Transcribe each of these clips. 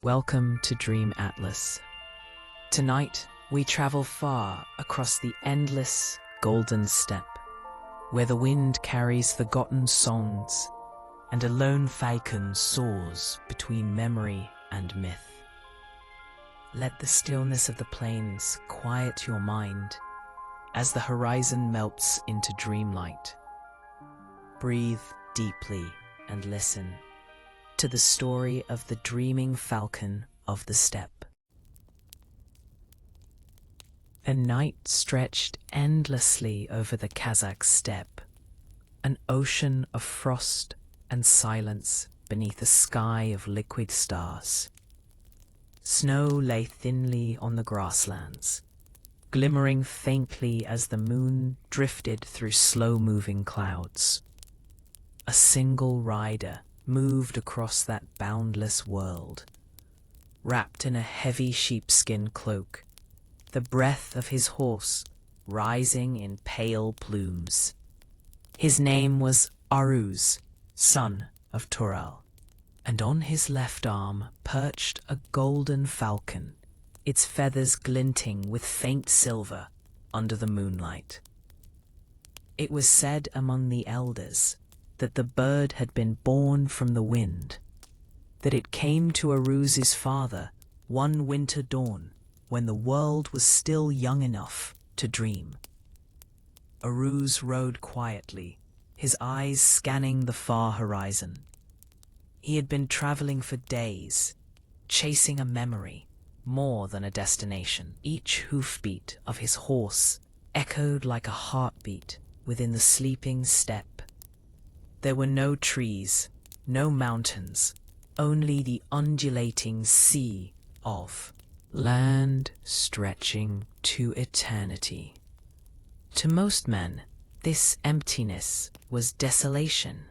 Welcome to Dream Atlas. Tonight, we travel far across the endless golden steppe, where the wind carries forgotten songs and a lone falcon soars between memory and myth. Let the stillness of the plains quiet your mind as the horizon melts into dreamlight. Breathe deeply and listen to the story of the dreaming falcon of the steppe. A night stretched endlessly over the Kazakh steppe, an ocean of frost and silence beneath a sky of liquid stars. Snow lay thinly on the grasslands, glimmering faintly as the moon drifted through slow-moving clouds. A single rider moved across that boundless world, wrapped in a heavy sheepskin cloak, the breath of his horse rising in pale plumes. His name was Auroras, son of Tural, and on his left arm perched a golden falcon, its feathers glinting with faint silver under the moonlight. It was said among the elders that the bird had been born from the wind, that it came to Auroras' father one winter dawn when the world was still young enough to dream. Auroras rode quietly, his eyes scanning the far horizon. He had been traveling for days, chasing a memory more than a destination. Each hoofbeat of his horse echoed like a heartbeat within the sleeping steppe. There were no trees, no mountains, only the undulating sea of land stretching to eternity. To most men, this emptiness was desolation.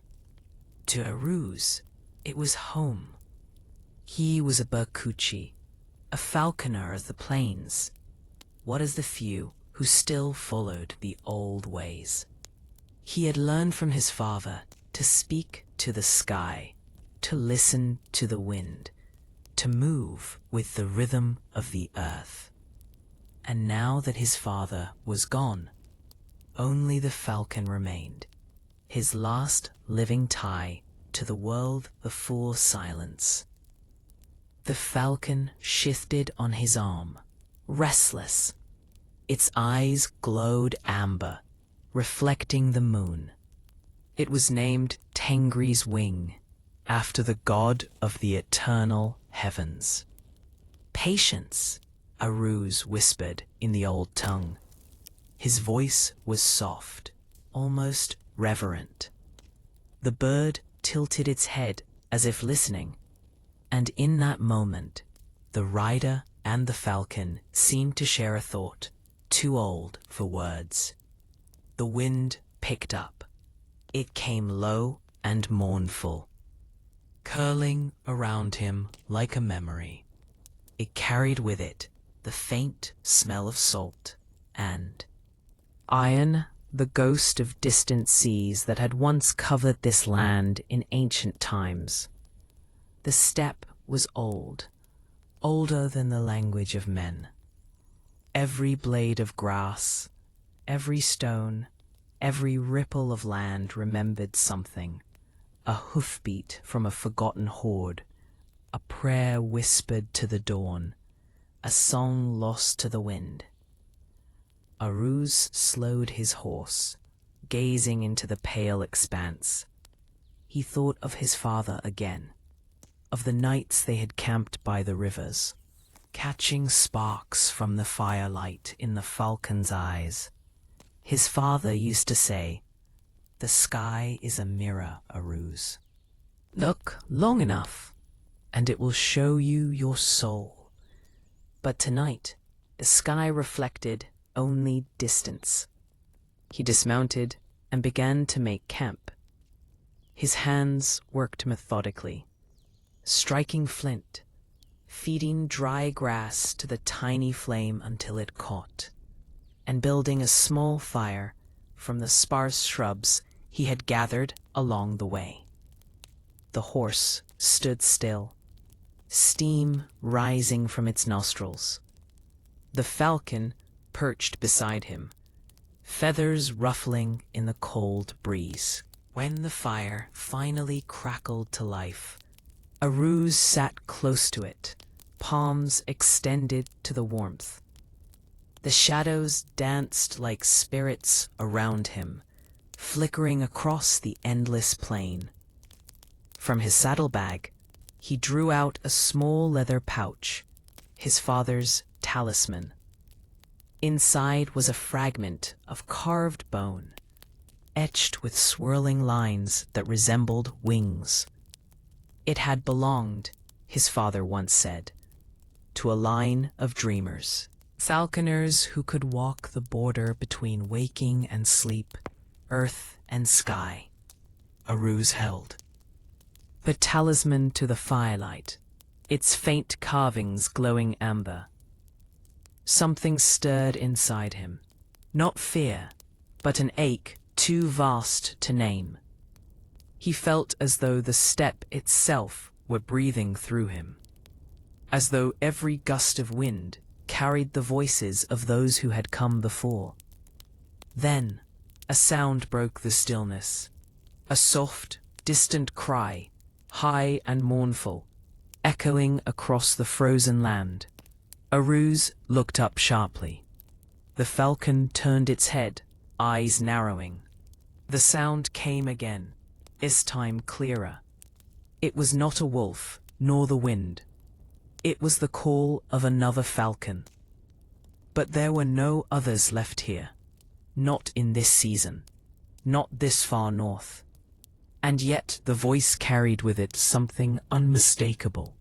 To Auroras, it was home. He was a Berkuchi, a falconer of the plains, one of the few who still followed the old ways. He had learned from his father to speak to the sky, to listen to the wind, to move with the rhythm of the earth. And now that his father was gone, only the falcon remained, his last living tie to the world of full silence. The falcon shifted on his arm, restless. Its eyes glowed amber, reflecting the moon. It was named Tengri's Wing, after the god of the eternal heavens. "Patience," Auroras whispered in the old tongue. His voice was soft, almost reverent. The bird tilted its head as if listening, and in that moment, the rider and the falcon seemed to share a thought, too old for words. The wind picked up. It came low and mournful, curling around him like a memory. It carried with it the faint smell of salt and iron, the ghost of distant seas that had once covered this land in ancient times. The steppe was old, older than the language of men. Every blade of grass, every stone, every ripple of land remembered something, a hoofbeat from a forgotten horde, a prayer whispered to the dawn, a song lost to the wind. Auroras slowed his horse, gazing into the pale expanse. He thought of his father again, of the nights they had camped by the rivers, catching sparks from the firelight in the falcon's eyes. His father used to say, "The sky is a mirror, Auroras. Look long enough, and it will show you your soul." But tonight, the sky reflected only distance. He dismounted and began to make camp. His hands worked methodically, striking flint, feeding dry grass to the tiny flame until it caught, and building a small fire from the sparse shrubs he had gathered along the way. The horse stood still, steam rising from its nostrils. The falcon perched beside him, feathers ruffling in the cold breeze. When the fire finally crackled to life, Aruz sat close to it, palms extended to the warmth. The shadows danced like spirits around him, flickering across the endless plain. From his saddlebag, he drew out a small leather pouch, his father's talisman. Inside was a fragment of carved bone, etched with swirling lines that resembled wings. It had belonged, his father once said, to a line of dreamers, falconers who could walk the border between waking and sleep, earth and sky. Aruz held the talisman to the firelight, its faint carvings glowing amber. Something stirred inside him, not fear, but an ache too vast to name. He felt as though the steppe itself were breathing through him, as though every gust of wind carried the voices of those who had come before. Then a sound broke the stillness, a soft, distant cry, high and mournful, echoing across the frozen land. Aruz looked up sharply. The falcon turned its head, eyes narrowing. The sound came again, this time clearer. It was not a wolf, nor the wind. It was the call of another falcon. But there were no others left here. Not in this season. Not this far north. And yet the voice carried with it something unmistakable.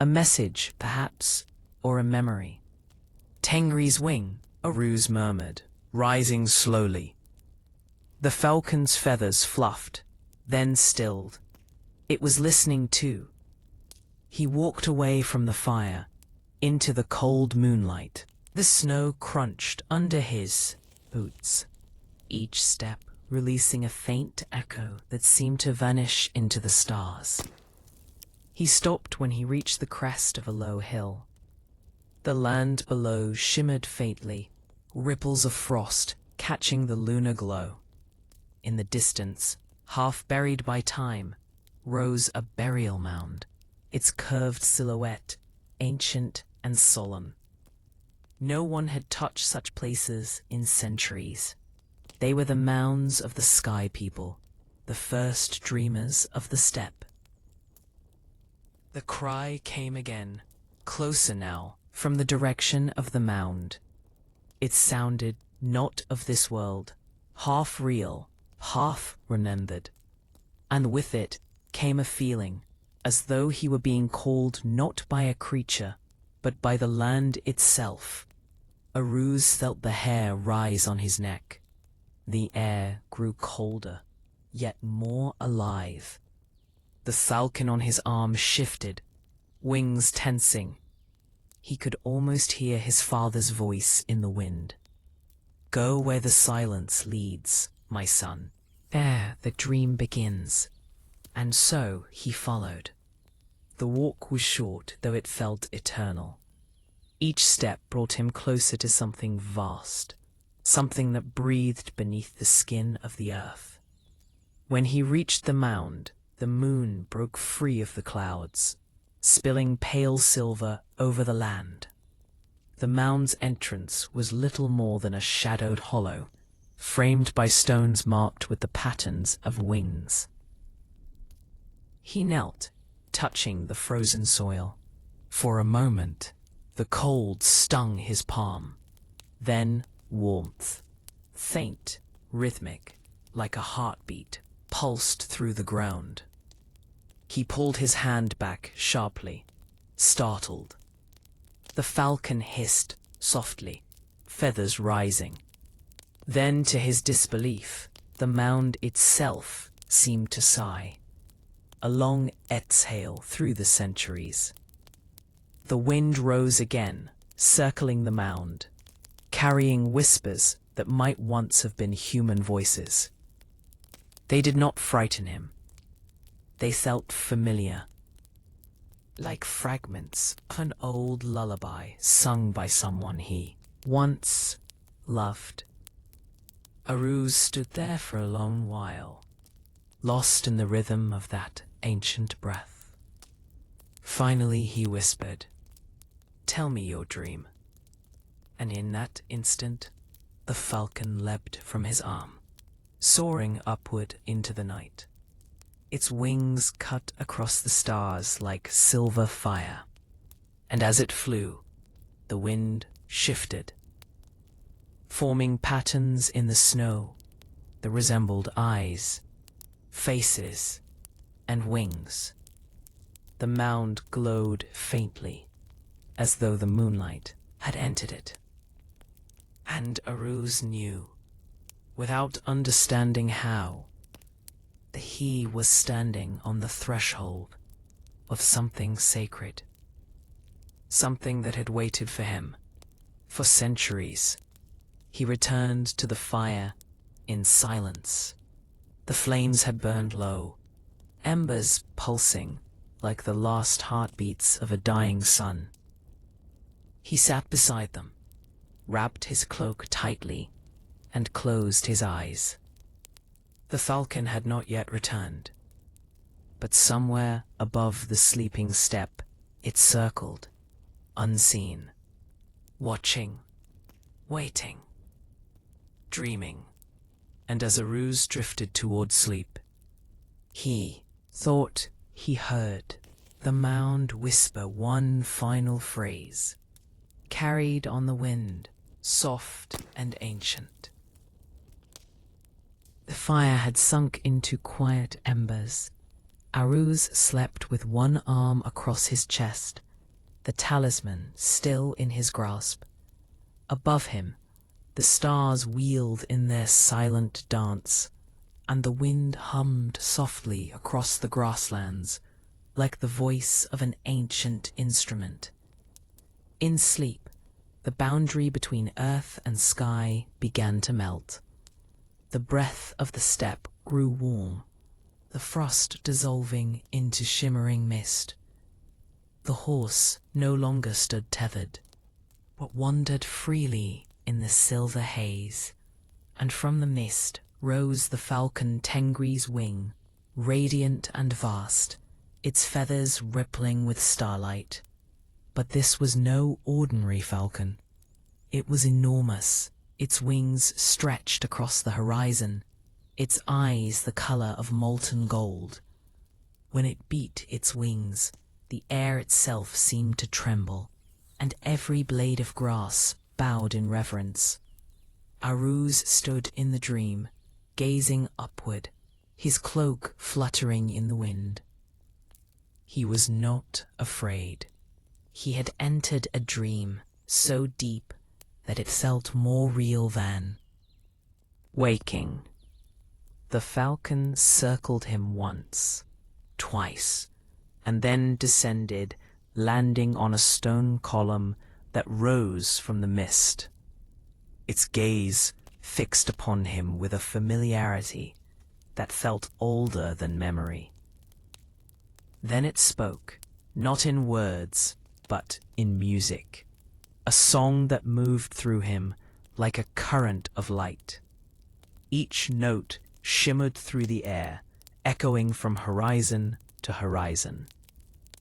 A message, perhaps, or a memory. Tengri's wing, Aruz murmured, rising slowly. The falcon's feathers fluffed, then stilled. It was listening too. He walked away from the fire, into the cold moonlight. The snow crunched under his boots, each step releasing a faint echo that seemed to vanish into the stars. He stopped when he reached the crest of a low hill. The land below shimmered faintly, ripples of frost catching the lunar glow. In the distance, half buried by time, rose a burial mound, its curved silhouette ancient and solemn. No one had touched such places in centuries. They were the mounds of the sky people, the first dreamers of the steppe. The cry came again, closer now, from the direction of the mound. It sounded not of this world, half real, half remembered. And with it came a feeling, as though he were being called not by a creature, but by the land itself. Aruz felt the hair rise on his neck. The air grew colder, yet more alive. The falcon on his arm shifted, wings tensing. He could almost hear his father's voice in the wind. "Go where the silence leads, my son. There the dream begins." And so he followed. The walk was short, though it felt eternal. Each step brought him closer to something vast, something that breathed beneath the skin of the earth. When he reached the mound, the moon broke free of the clouds, spilling pale silver over the land. The mound's entrance was little more than a shadowed hollow, framed by stones marked with the patterns of wings. He knelt, touching the frozen soil. For a moment, the cold stung his palm. Then warmth, faint, rhythmic, like a heartbeat, pulsed through the ground. He pulled his hand back sharply, startled. The falcon hissed softly, feathers rising. Then, to his disbelief, the mound itself seemed to sigh, a long exhale through the centuries. The wind rose again, circling the mound, carrying whispers that might once have been human voices. They did not frighten him. They felt familiar. like fragments of an old lullaby sung by someone he once loved. Aruz stood there for a long while, lost in the rhythm of that ancient breath. Finally he whispered, "Tell me your dream." And in that instant, the falcon leapt from his arm, soaring upward into the night. Its wings cut across the stars like silver fire, and as it flew, the wind shifted, forming patterns in the snow that resembled eyes, faces, and wings. The mound glowed faintly, as though the moonlight had entered it. And Aruz knew, without understanding how, that he was standing on the threshold of something sacred, something that had waited for him for centuries. He returned to the fire in silence. The flames had burned low, embers pulsing like the last heartbeats of a dying sun. He sat beside them, wrapped his cloak tightly, and closed his eyes. The falcon had not yet returned, but somewhere above the sleeping steppe it circled, unseen, watching, waiting, dreaming. And as Aruz drifted toward sleep, he thought he heard the mound whisper one final phrase, carried on the wind, soft and ancient. The fire had sunk into quiet embers. Aruz slept with one arm across his chest, the talisman still in his grasp. Above him, the stars wheeled in their silent dance, and the wind hummed softly across the grasslands, like the voice of an ancient instrument. In sleep, the boundary between earth and sky began to melt. The breath of the steppe grew warm, the frost dissolving into shimmering mist. The horse no longer stood tethered, but wandered freely in the silver haze, and from the mist rose the falcon Tengri's wing, radiant and vast, its feathers rippling with starlight. But this was no ordinary falcon. It was enormous, its wings stretched across the horizon, its eyes the color of molten gold. When it beat its wings, the air itself seemed to tremble, and every blade of grass bowed in reverence. Aruz stood in the dream, gazing upward, his cloak fluttering in the wind. He was not afraid. He had entered a dream so deep that it felt more real than waking. The falcon circled him once, twice, and then descended, landing on a stone column that rose from the mist. Its gaze fixed upon him with a familiarity that felt older than memory. Then it spoke, not in words, but in music, a song that moved through him like a current of light. Each note shimmered through the air, echoing from horizon to horizon.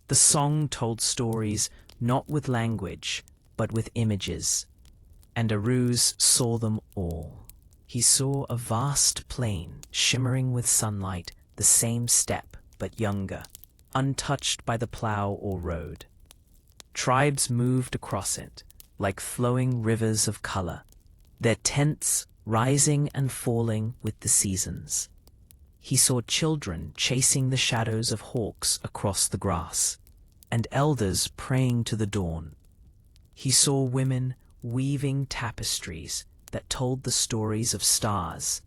The song told stories not with language, but with images, and Aruz saw them all. He saw a vast plain shimmering with sunlight, the same steppe, but younger, untouched by the plow or road. Tribes moved across it, like flowing rivers of color, their tents rising and falling with the seasons. He saw children chasing the shadows of hawks across the grass, and elders praying to the dawn. He saw women weaving tapestries that told the stories of stars,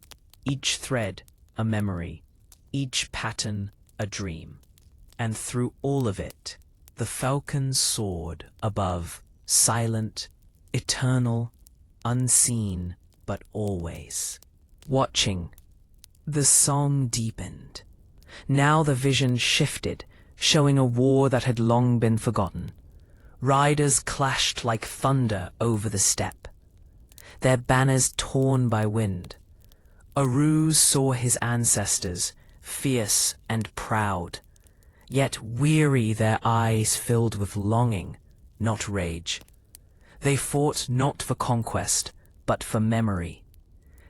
each thread a memory, each pattern a dream. And through all of it, the falcon soared above, silent, eternal, unseen, but always watching. The song deepened. Now the vision shifted, showing a war that had long been forgotten. Riders clashed like thunder over the steppe, their banners torn by wind. Auroras saw his ancestors, fierce and proud, yet weary, their eyes filled with longing, not rage. They fought not for conquest, but for memory,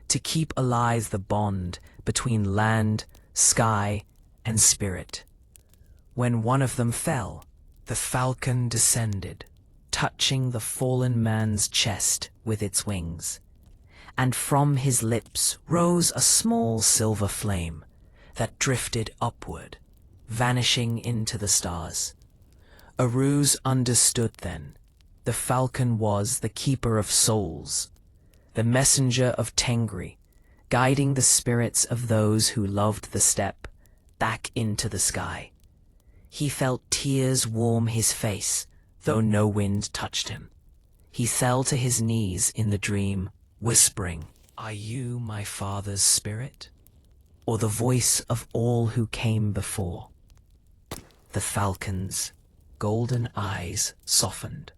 to keep alive the bond between land, sky, and spirit. When one of them fell, the falcon descended, touching the fallen man's chest with its wings, and from his lips rose a small silver flame that drifted upward, vanishing into the stars. Auroras understood then. The falcon was the keeper of souls, the messenger of Tengri, guiding the spirits of those who loved the steppe back into the sky. He felt tears warm his face, though no wind touched him. He fell to his knees in the dream, whispering, "Are you my father's spirit, or the voice of all who came before?" The falcon's golden eyes softened,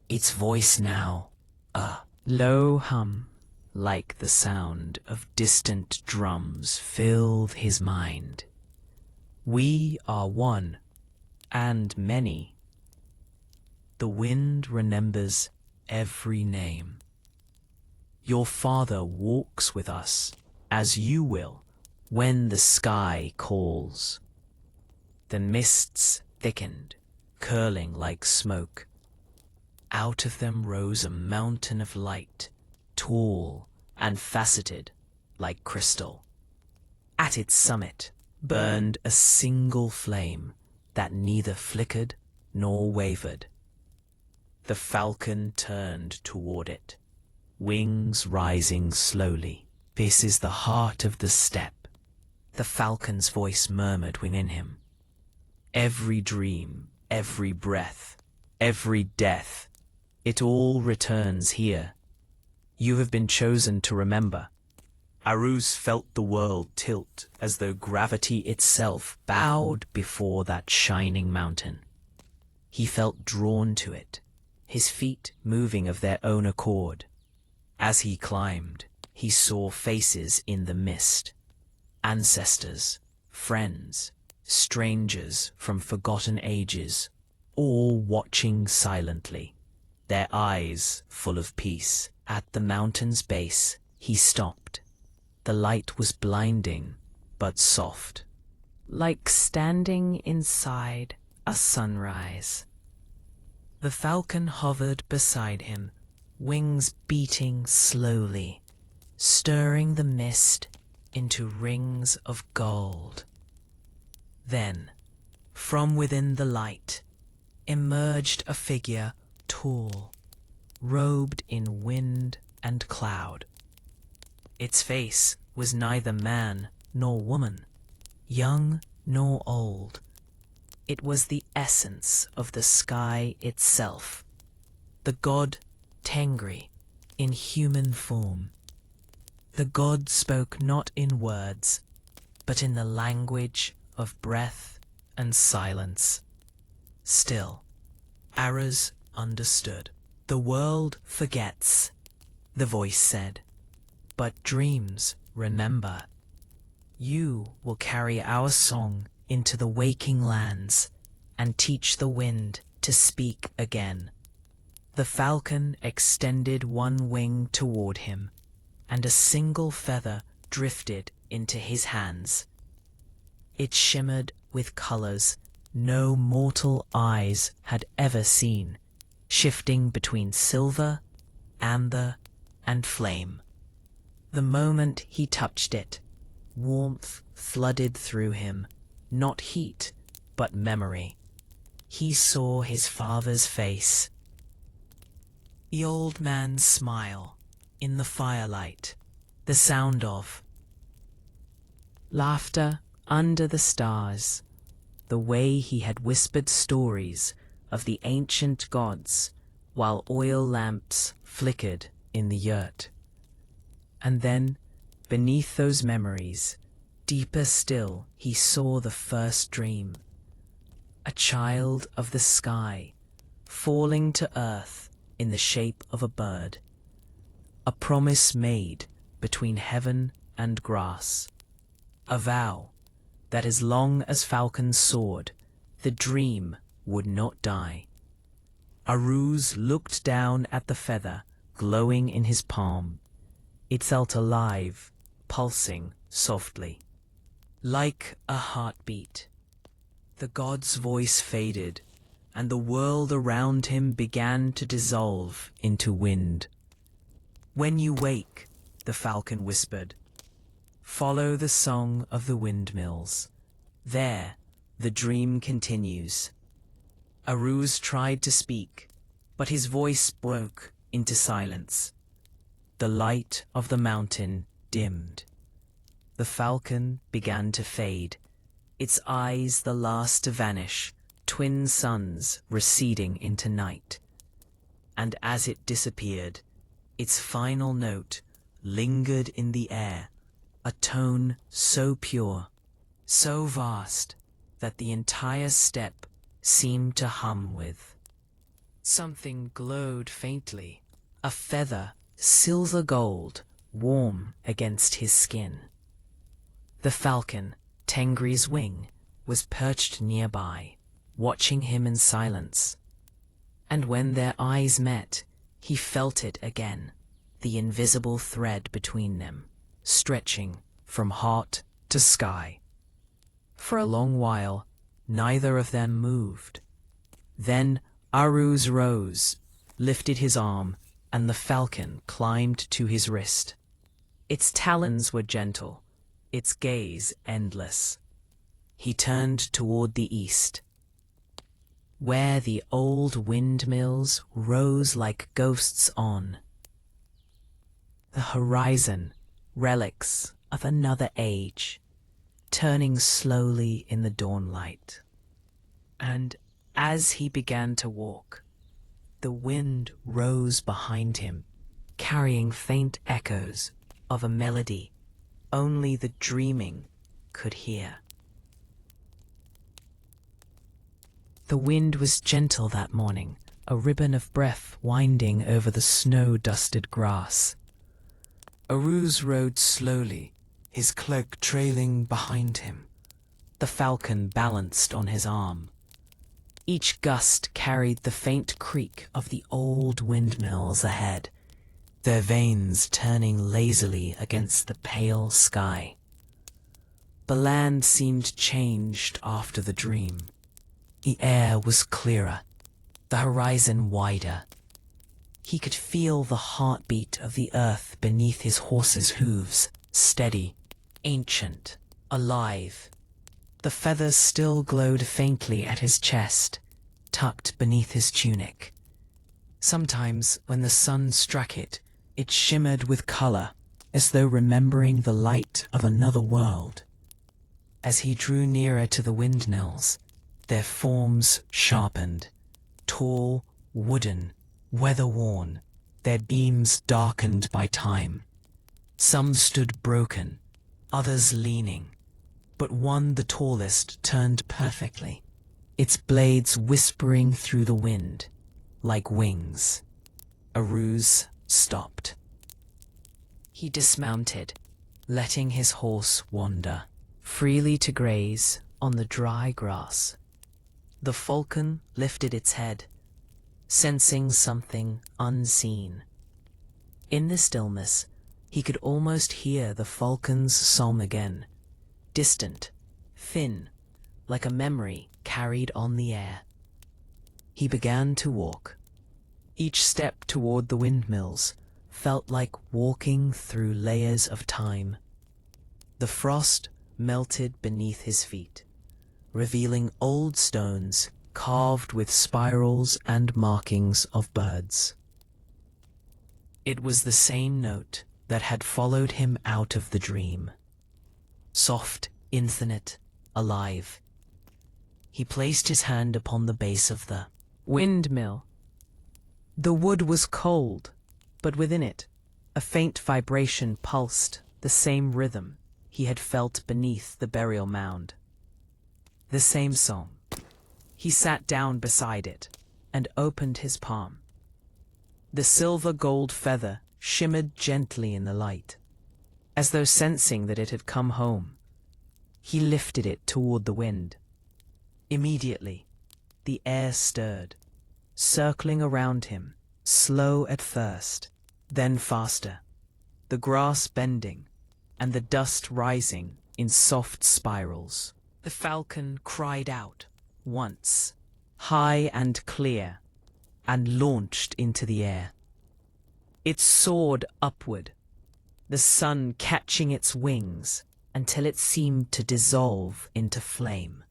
its voice now a low hum, like the sound of distant drums, filled his mind. "We are one, and many. The wind remembers every name. Your father walks with us, as you will, when the sky calls." The mists thickened, curling like smoke. Out of them rose a mountain of light, tall and faceted like crystal. At its summit burned a single flame that neither flickered nor wavered. The falcon turned toward it, wings rising slowly. "This is the heart of the steppe," the falcon's voice murmured within him. "Every dream, every breath, every death, it all returns here. You have been chosen to remember." Auroras felt the world tilt as though gravity itself bowed before that shining mountain. He felt drawn to it, his feet moving of their own accord. As he climbed, he saw faces in the mist, ancestors, friends, strangers from forgotten ages, all watching silently, their eyes full of peace. At the mountain's base, he stopped. The light was blinding, but soft, like standing inside a sunrise. The falcon hovered beside him, wings beating slowly, stirring the mist into rings of gold. Then, from within the light, emerged a figure tall, robed in wind and cloud. Its face was neither man nor woman, young nor old. It was the essence of the sky itself, the god Tengri in human form. The god spoke not in words, but in the language of breath and silence. Still, Auroras understood. "The world forgets," the voice said, "but dreams remember. You will carry our song into the waking lands and teach the wind to speak again." The falcon extended one wing toward him, and a single feather drifted into his hands. It shimmered with colors no mortal eyes had ever seen, shifting between silver, amber, and flame. The moment he touched it, warmth flooded through him, not heat, but memory. He saw his father's face, the old man's smile in the firelight, the sound of laughter under the stars, the way he had whispered stories of the ancient gods while oil lamps flickered in the yurt. And then, beneath those memories, deeper still, he saw the first dream. a child of the sky, falling to earth in the shape of a bird. A promise made between heaven and grass. A vow that as long as falcons soared, the dream would not die. Auroras looked down at the feather glowing in his palm. It felt alive, pulsing softly, like a heartbeat. The god's voice faded, and the world around him began to dissolve into wind. "When you wake," the falcon whispered, "follow the song of the windmills. There, the dream continues." Auroras tried to speak, but his voice broke into silence. The light of the mountain dimmed. The falcon began to fade, its eyes the last to vanish, twin suns receding into night. And as it disappeared, its final note lingered in the air, a tone so pure, so vast, that the entire steppe seemed to hum with. Something glowed faintly, a feather, silver gold, warm against his skin. The falcon, Tengri's wing, was perched nearby, watching him in silence. And when their eyes met, he felt it again, the invisible thread between them, stretching from heart to sky. For a long while, neither of them moved. Then Auroras rose, lifted his arm, and the falcon climbed to his wrist. Its talons were gentle, its gaze endless. He turned toward the east, where the old windmills rose like ghosts on the horizon, relics of another age, turning slowly in the dawnlight. And as he began to walk, the wind rose behind him, carrying faint echoes of a melody only the dreaming could hear. The wind was gentle that morning, a ribbon of breath winding over the snow-dusted grass. Auroras rode slowly, his cloak trailing behind him. The falcon balanced on his arm. Each gust carried the faint creak of the old windmills ahead, their vanes turning lazily against the pale sky. The land seemed changed after the dream. The air was clearer, the horizon wider. He could feel the heartbeat of the earth beneath his horse's hooves, steady, ancient, alive. The feathers still glowed faintly at his chest, tucked beneath his tunic. Sometimes, when the sun struck it, it shimmered with color, as though remembering the light of another world. As he drew nearer to the windmills, their forms sharpened, tall, wooden, weather-worn, their beams darkened by time. Some stood broken, others leaning, but one, the tallest, turned perfectly, its blades whispering through the wind, like wings. Auroras stopped. He dismounted, letting his horse wander freely to graze on the dry grass. The falcon lifted its head, sensing something unseen. In the stillness, he could almost hear the falcon's song again, distant, thin, like a memory carried on the air. He began to walk. Each step toward the windmills felt like walking through layers of time. The frost melted beneath his feet, revealing old stones carved with spirals and markings of birds. It was the same note that had followed him out of the dream. Soft, infinite, alive. He placed his hand upon the base of the windmill. The wood was cold, but within it, a faint vibration pulsed, the same rhythm he had felt beneath the burial mound. The same song. He sat down beside it and opened his palm. The silver-gold feather shimmered gently in the light. As though sensing that it had come home, he lifted it toward the wind. Immediately, the air stirred, circling around him, slow at first, then faster, the grass bending and the dust rising in soft spirals. The falcon cried out once, high and clear, and launched into the air. It soared upward, the sun catching its wings until it seemed to dissolve into flame.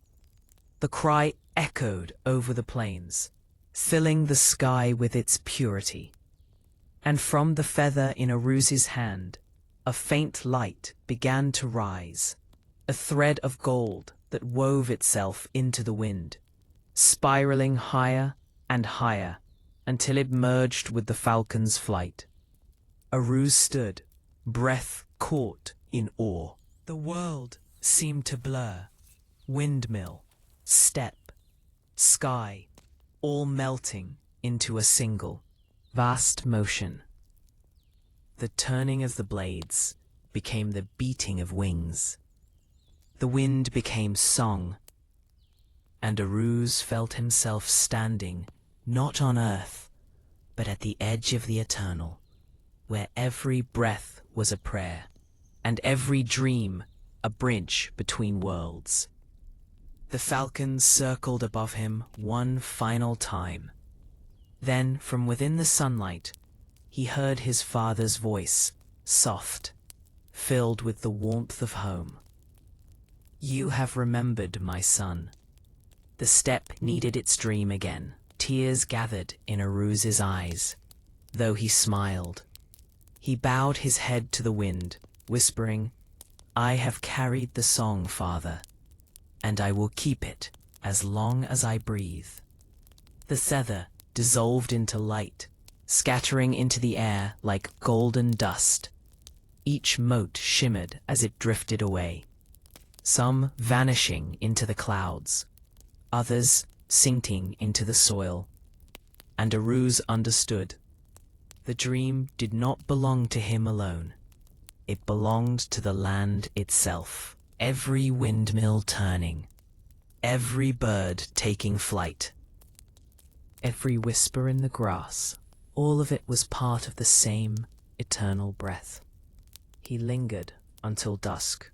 The cry echoed over the plains, filling the sky with its purity. And from the feather in Eurasian's hand, a faint light began to rise, a thread of gold that wove itself into the wind, spiraling higher and higher until it merged with the falcon's flight. Eurasian stood, breath caught in awe. The world seemed to blur. Windmill, steppe, sky, all melting into a single, vast motion. The turning of the blades became the beating of wings. The wind became song, and Eurasian felt himself standing not on earth, but at the edge of the eternal, where every breath was a prayer, and every dream a bridge between worlds. The falcon circled above him one final time. Then, from within the sunlight, he heard his father's voice, soft, filled with the warmth of home. "You have remembered, my son." The steppe needed its dream again. Tears gathered in Eurasian's eyes, though he smiled. He bowed his head to the wind, whispering, "I have carried the song, father, and I will keep it as long as I breathe." The feather dissolved into light, scattering into the air like golden dust. Each mote shimmered as it drifted away, some vanishing into the clouds, others sinking into the soil. And Eurasian understood. The dream did not belong to him alone. It belonged to the land itself. Every windmill turning, every bird taking flight, every whisper in the grass, all of it was part of the same eternal breath. He lingered until dusk.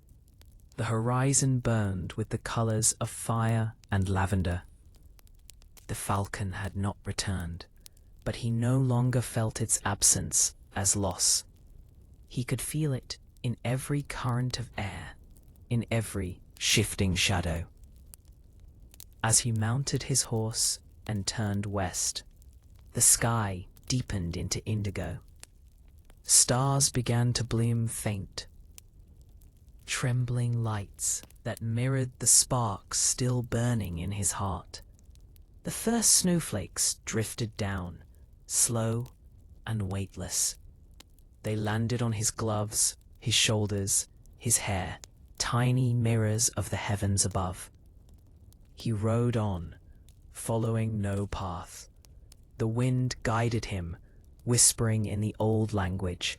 The horizon burned with the colors of fire and lavender. The falcon had not returned, but he no longer felt its absence as loss. He could feel it in every current of air, in every shifting shadow. As he mounted his horse and turned west, the sky deepened into indigo. Stars began to bloom faint, trembling lights that mirrored the sparks still burning in his heart. The first snowflakes drifted down, slow and weightless. They landed on his gloves, his shoulders, his hair, tiny mirrors of the heavens above. He rode on, following no path. The wind guided him, whispering in the old language.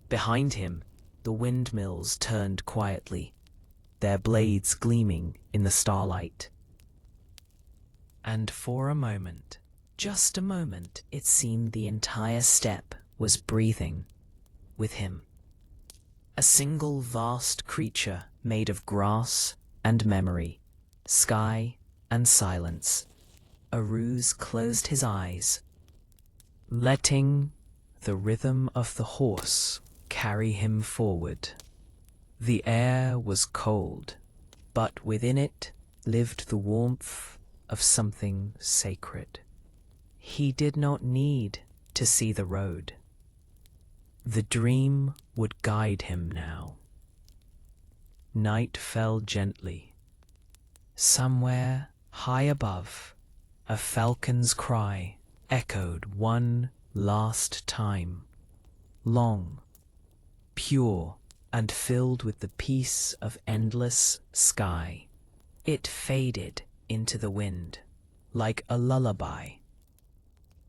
Behind him, the windmills turned quietly, their blades gleaming in the starlight. And for a moment, just a moment, it seemed the entire steppe was breathing with him. A single vast creature made of grass and memory, sky and silence. Eurasian closed his eyes, letting the rhythm of the horse carry him forward. The air was cold, but within it lived the warmth of something sacred. He did not need to see the road. The dream would guide him now. Night fell gently. Somewhere high above, a falcon's cry echoed one last time, long, pure, and filled with the peace of endless sky. It faded into the wind, like a lullaby.